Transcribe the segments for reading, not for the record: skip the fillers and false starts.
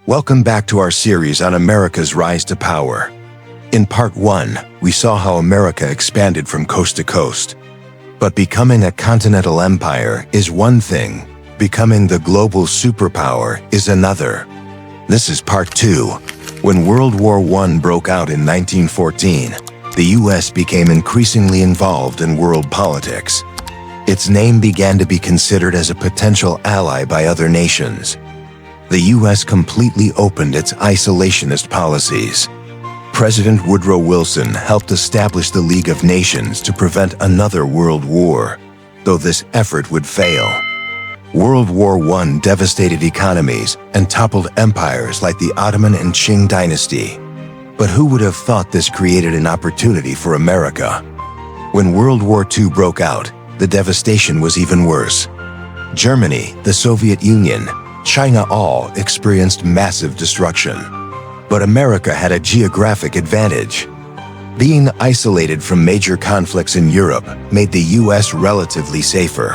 Welcome back to our series on America's rise to power. In part 1, we saw how America expanded from coast to coast. But becoming a continental empire is one thing, becoming the global superpower is another. This is part 2. When World War I broke out in 1914, the U.S. became increasingly involved in world politics. Its name began to be considered as a potential ally by other nations. The U.S. completely opened its isolationist policies. President Woodrow Wilson helped establish the League of Nations to prevent another world war, though this effort would fail. World War I devastated economies and toppled empires like the Ottoman and Qing dynasty. But who would have thought this created an opportunity for America? When World War II broke out, the devastation was even worse. Germany, the Soviet Union, China all experienced massive destruction. But America had a geographic advantage. Being isolated from major conflicts in Europe made the U.S. relatively safer.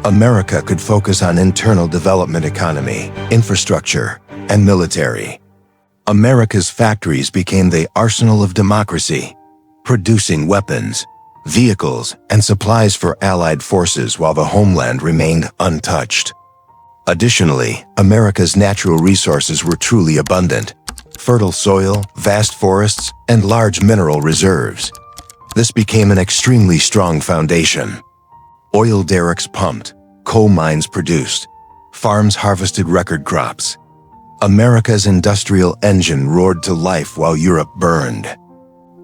America could focus on internal development, economy, infrastructure, and military. America's factories became the arsenal of democracy, producing weapons, vehicles, and supplies for Allied forces while the homeland remained untouched. Additionally, America's natural resources were truly abundant: fertile soil, vast forests, and large mineral reserves. This became an extremely strong foundation. Oil derricks pumped, coal mines produced, farms harvested record crops. America's industrial engine roared to life while Europe burned.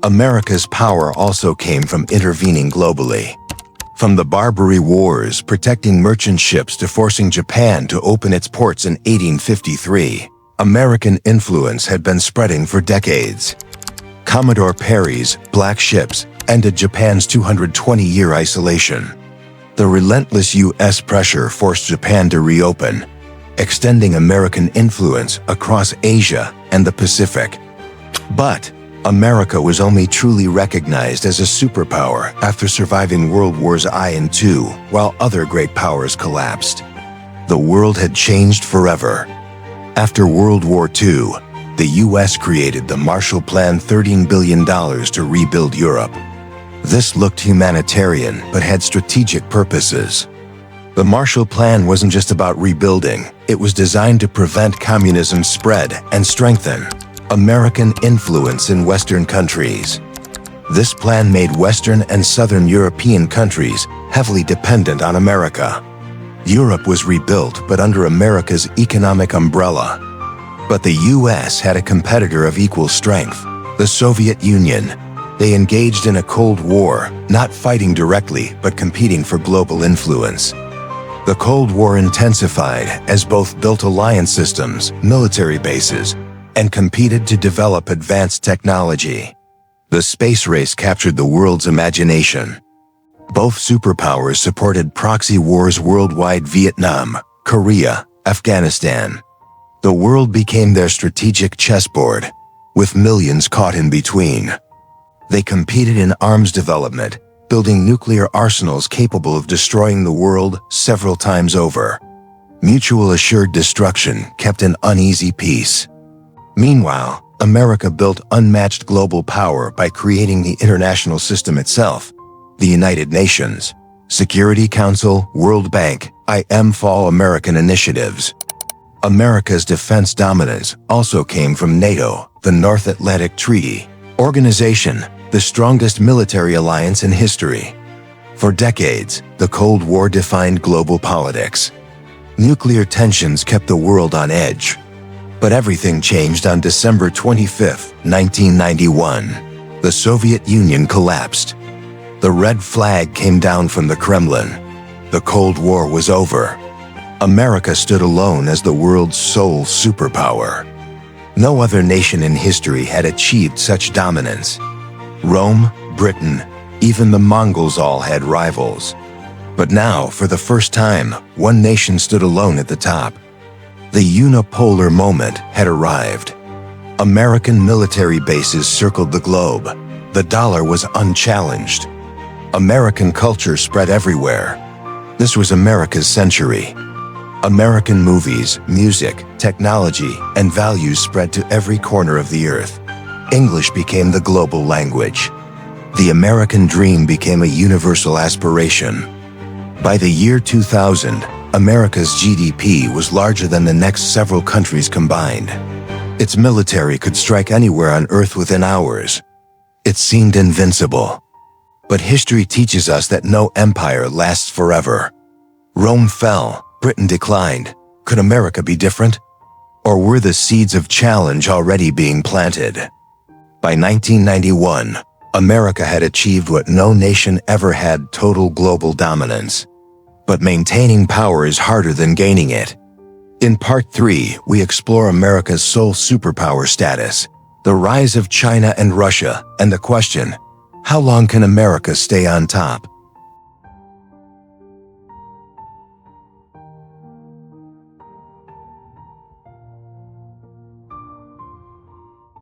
America's power also came from intervening globally. From the Barbary Wars protecting merchant ships to forcing Japan to open its ports in 1853, American influence had been spreading for decades. Commodore Perry's black ships ended Japan's 220-year isolation. The relentless U.S. pressure forced Japan to reopen, extending American influence across Asia and the Pacific. But America was only truly recognized as a superpower after surviving World Wars I and II, while other great powers collapsed. The world had changed forever. After World War II, the U.S. created the Marshall Plan, $13 billion to rebuild Europe. This looked humanitarian but had strategic purposes. The Marshall Plan wasn't just about rebuilding, it was designed to prevent communism's spread and strengthen American influence in Western countries. This plan made Western and Southern European countries heavily dependent on America. Europe was rebuilt but under America's economic umbrella. But the U.S. had a competitor of equal strength, the Soviet Union. They engaged in a Cold War, not fighting directly but competing for global influence. The Cold War intensified as both built alliance systems, military bases, and competed to develop advanced technology. The space race captured the world's imagination. Both superpowers supported proxy wars worldwide: Vietnam, Korea, Afghanistan. The world became their strategic chessboard, with millions caught in between. They competed in arms development, building nuclear arsenals capable of destroying the world several times over. Mutual assured destruction kept an uneasy peace. Meanwhile, America built unmatched global power by creating the international system itself: the United Nations, Security Council, World Bank, All American initiatives. America's defense dominance also came from NATO, the North Atlantic Treaty Organization, the strongest military alliance in history. For decades, the Cold War defined global politics. Nuclear tensions kept the world on edge. But everything changed on December 25, 1991. The Soviet Union collapsed. The red flag came down from the Kremlin. The Cold War was over. America stood alone as the world's sole superpower. No other nation in history had achieved such dominance. Rome, Britain, even the Mongols all had rivals. But now, for the first time, one nation stood alone at the top. The Unipolar moment had arrived. American military bases circled the globe. The dollar was unchallenged. American culture spread everywhere. This was America's century. American movies, music, technology, and values spread to every corner of the earth. English became the global language. The American dream became a universal aspiration. By the year 2000, America's GDP was larger than the next several countries combined. Its military could strike anywhere on Earth within hours. It seemed invincible. But history teaches us that no empire lasts forever. Rome fell, Britain declined. Could America be different? Or were the seeds of challenge already being planted? By 1991, America had achieved what no nation ever had: total global dominance. But maintaining power is harder than gaining it. In Part 3, we explore America's sole superpower status, the rise of China and Russia, and the question, how long can America stay on top?